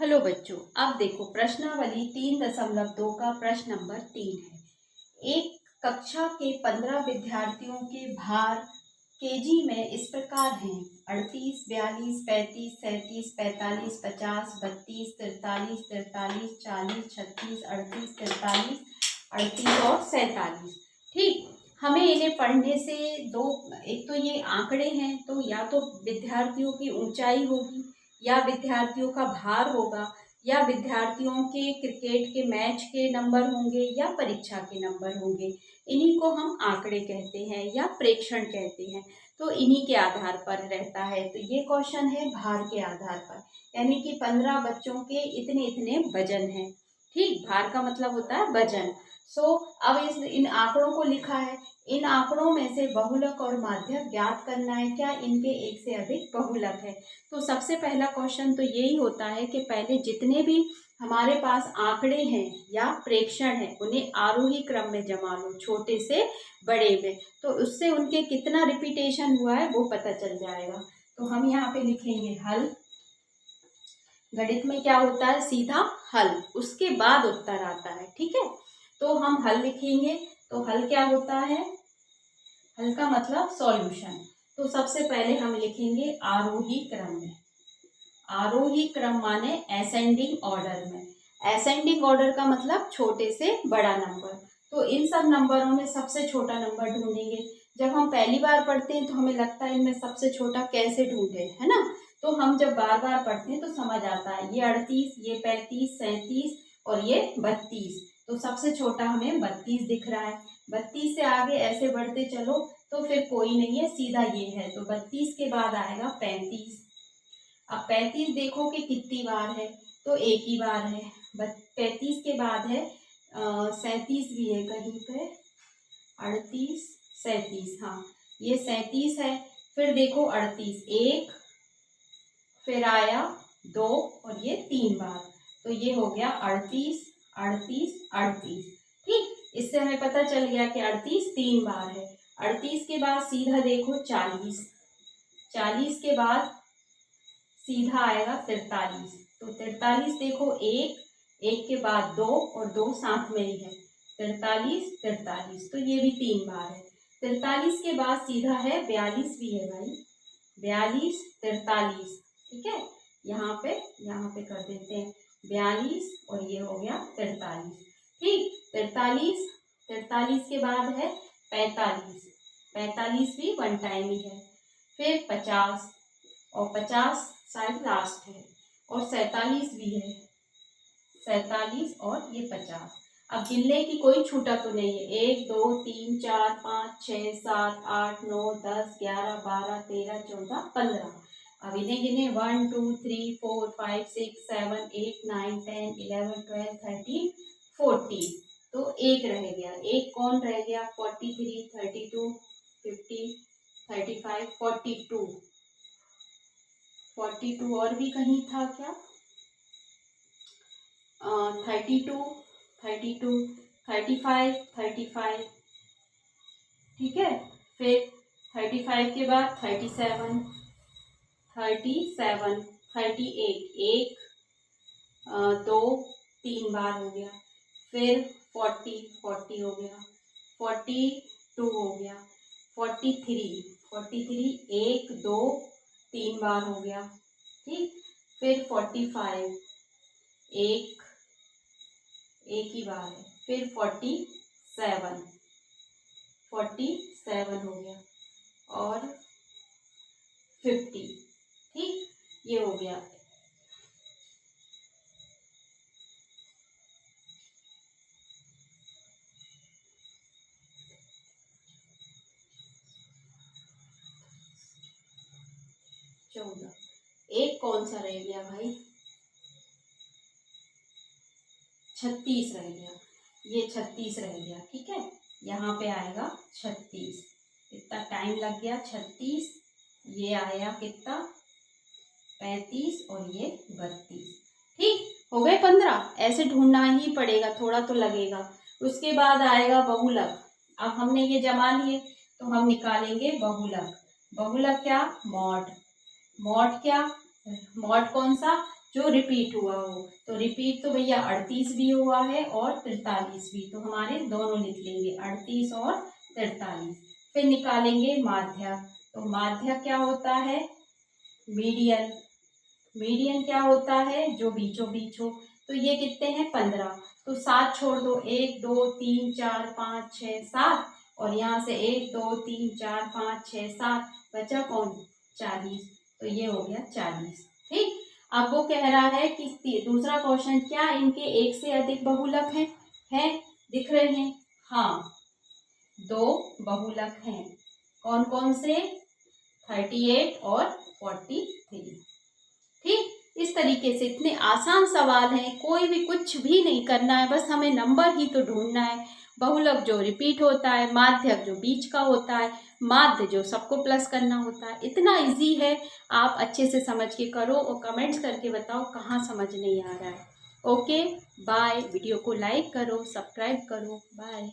Hello बच्चों, अब देखो प्रश्नावली 3.2 का प्रश्न नंबर 3 है। एक कक्षा के 15 विद्यार्थियों के भार केजी में इस प्रकार हैं: 38, 42, 35, 37, 45, 50, 32, 43, 43, 40, 36, 38, 43, 38 और 47। ठीक, हमें इन्हें पढ़ने से एक तो ये आंकड़े हैं, तो या तो विद्यार्थियों की ऊंचाई होगी, या विद्यार्थियों का भार होगा, या विद्यार्थियों के क्रिकेट के मैच के नंबर होंगे, या परीक्षा के नंबर होंगे। इन्हीं को हम आंकड़े कहते हैं या प्रेक्षण कहते हैं। तो इन्हीं के आधार पर रहता है। तो ये क्वेश्चन है भार के आधार पर, यानी कि 15 बच्चों के इतने इतने वजन हैं। ठीक, भार का मतलब होता है वजन। अब इन आंकड़ों को लिखा है। इन आंकड़ों में से बहुलक और माध्यक ज्ञात करना है। क्या इनके एक से अधिक बहुलक है? तो सबसे पहला क्वेश्चन तो यही होता है कि पहले जितने भी हमारे पास आंकड़े हैं या प्रेक्षण है उन्हें आरोही क्रम में जमा लो, छोटे से बड़े में। तो उससे उनके कितना रिपीटेशन हुआ है वो पता चल जाएगा। तो हम यहाँ पे लिखेंगे हल। गणित में क्या होता है? सीधा हल, उसके बाद उत्तर आता है। ठीक है, तो हम हल लिखेंगे। तो हल क्या होता है? हल का मतलब सॉल्यूशन। तो सबसे पहले हम लिखेंगे आरोही क्रम में। आरोही क्रम माने असेंडिंग ऑर्डर में। असेंडिंग ऑर्डर का मतलब छोटे से बड़ा नंबर। तो इन सब नंबरों में सबसे छोटा नंबर ढूंढेंगे। जब हम पहली बार पढ़ते हैं तो हमें लगता है इनमें सबसे छोटा कैसे ढूंढे, है ना। तो हम जब बार बार पढ़ते हैं तो समझ आता है। ये 38, ये 35, 37 और ये 32। तो सबसे छोटा हमें 32 दिख रहा है। 32 से आगे ऐसे बढ़ते चलो तो फिर कोई नहीं है, सीधा ये है। तो 32 के बाद आएगा 35। अब 35 देखो कि कितनी बार है, तो एक ही बार है। 35 के बाद है 37 भी है कहीं पे। 38, 37, हाँ ये 37 है। फिर देखो 38 एक, फिर आया 2 और ये 3 बार। तो ये हो गया 38, 38, 38। ठीक, इससे हमें पता चल गया कि 38 3 बार है। 38 के बाद सीधा देखो 40। 40 के बाद सीधा आएगा 43। तो 43 देखो एक के बाद 2 और 2 साथ में ही है। 43, 43, तो ये भी 3 बार है। 43 के बाद सीधा है 42 भी है भाई। 42, 43, ठीक है। यहाँ पे कर देते हैं 42 और ये हो गया 43। ठीक, 43, 43 के बाद है 45। 45 भी वन टाइम ही है। फिर 50 और 50 शायद लास्ट है। और 47 भी है। 47 और ये 50। अब गिनने की कोई छूटा तो नहीं है। 1, 2, 3, 4, 5, 6, 7, 8, 9, 10, 11, 12, 13, 14, 15। अब इन्हें गिने 1, 2, 3, 4, 5, 6, 7, 8, 9, 10, 11, 12, 13, 14। तो एक रह गया। एक कौन रह गया? 43, 32, 50, 35, 42। 42 और भी कहीं था क्या? 32, 32, 35, 35, ठीक है। फिर 35 के बाद 37, 37, 38 एक, 2, 3 बार हो गया। फिर 40, 40 हो गया। 42 हो गया। 43, 43 1, 2, 3 बार हो गया। ठीक, फिर 45 एक ही बार है। फिर 47, 47 हो गया। और 50। ठीक, ये हो गया। एक कौन सा रह गया भाई? 36 रह गया। ये 36 रह गया। ठीक है, यहाँ पे आएगा 36। कितना टाइम लग गया? 36। ये आया कितना? 35 और ये 32। ठीक, हो गए 15। ऐसे ढूंढना ही पड़ेगा, थोड़ा तो लगेगा। उसके बाद आएगा बहुलक। अब हमने ये जमा लिए तो हम निकालेंगे बहुलक। बहुलक क्या? मॉड। मॉड क्या? मॉड कौन सा? जो रिपीट हुआ हो। तो रिपीट तो भैया 38 भी हुआ है और 43 भी, तो हमारे दोनों लिख लेंगे 38 और 43। फिर निकालेंगे माध्यक। तो माध्यक क्या होता है? मीडियन। मीडियन क्या होता है? जो बीचों बीच हो। तो ये कितने हैं? 15। तो 7 छोड़ दो, 1 2 3 4 5 6 7, और यहाँ से 1 2 3 4 5 6 7, बचा कौन? 40। तो ये हो गया 40। ठीक। अब वो कह रहा है कि दूसरा क्वेश्चन, क्या इनके एक से अधिक बहुलक हैं? दिख रहे हैं? हाँ, 2 बहुलक हैं। कौन कौन से? 38 और 43। ठीक। इस तरीके से इतने आसान सवाल हैं, कोई भी कुछ भी नहीं करना है, बस हमें नंबर ही तो ढूंढना है। बहुलक जो रिपीट होता है, माध्यक जो बीच का होता है, माध्य जो सबको प्लस करना होता है। इतना इजी है, आप अच्छे से समझ के करो और कमेंट्स करके बताओ कहाँ समझ नहीं आ रहा है। Okay bye. वीडियो को लाइक करो, सब्सक्राइब करो। बाय।